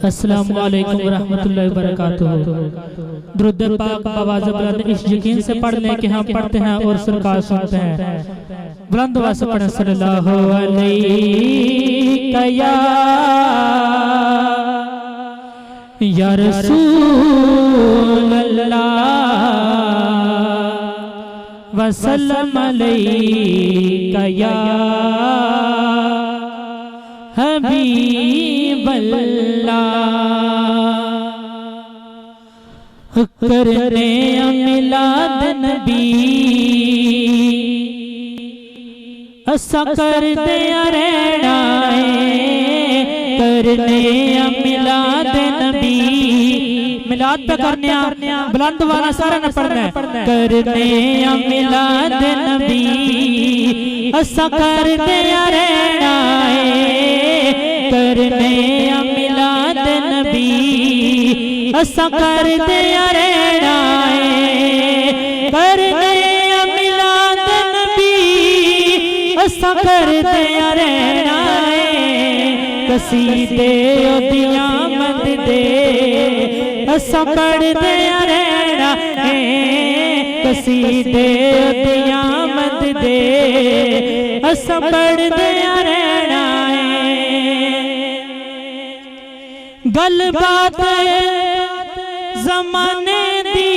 अस्सलामु अलैकुम वरहमतुल्लाहि वबरकातुहू। दुरूद पाक आवाज़ बुलंद इस यकीन से पढ़ लें कि हम पढ़ते हैं और सरकार सुनते हैं। बुलंद आवाज़ से पढ़ें सल्लल्लाहु अलैहि या रसूल अल्लाह वसल्लम अलैका या हबीब अल्लाह। करने मिलाद नबी असा कर दे रहना करने मिलाद नबी। मिलाद पे करने बुलंद वाला सारा न पढ़ना है। करने मिलाद नबी असा कर दे रहना करने मिलाद नबी असा कर दे रहना करने मिलाद नबी असा कर दे रहना कसीदे ओदियां मद दे असा पढ़ दे रहना कसीदे ओदियां मद दे असा पढ़ दे रहना। गल बात ज़माने दी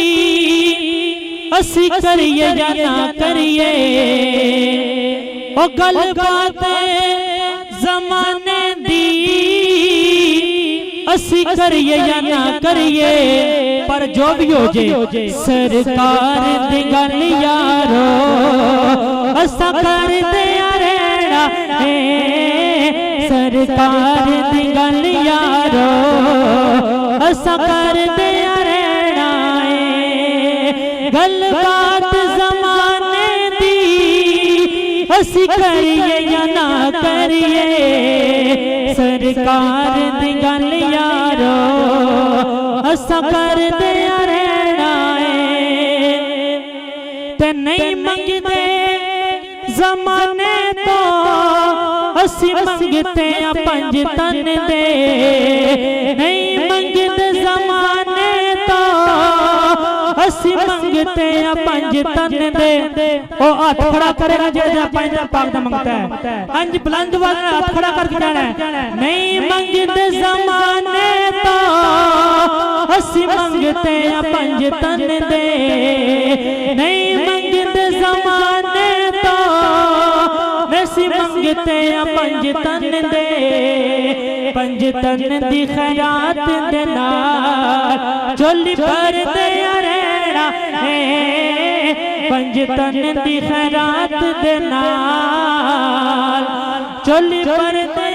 असी करिए या ना करिए ओ गल बात ज़माने दी असी करिए या ना करिए पर जो भी हो जाए सरकार दी गल यारो असा कर दे रहना सरकार दी गल यारो असा कर दे रहना गल बात ज़माने दी असी करिए या ना करिए सरकार दी गल यारो असा कर दे रहना ते नहीं मंगते ज़माने तो असी मंगते हैं पंज तन दे नहीं मंगते ज़माने तो असी मंगते हैं पंज तन दे। ओ हाथ खड़ा करेगा जेड़ा पंज पाक दा मंगता है अंज बुलंद वाला हाथ खड़ा करके जाना है। नहीं मंगते ज़माने तो असी मंगते हैं पंज तन दे नहीं मंगते ज़माने तो असी मंगते हैं पंज तन दे पंज तन दी खैरात दे नाल झोली भर दे रहना पंज तन दी खैरात दे नाल झोली भर दे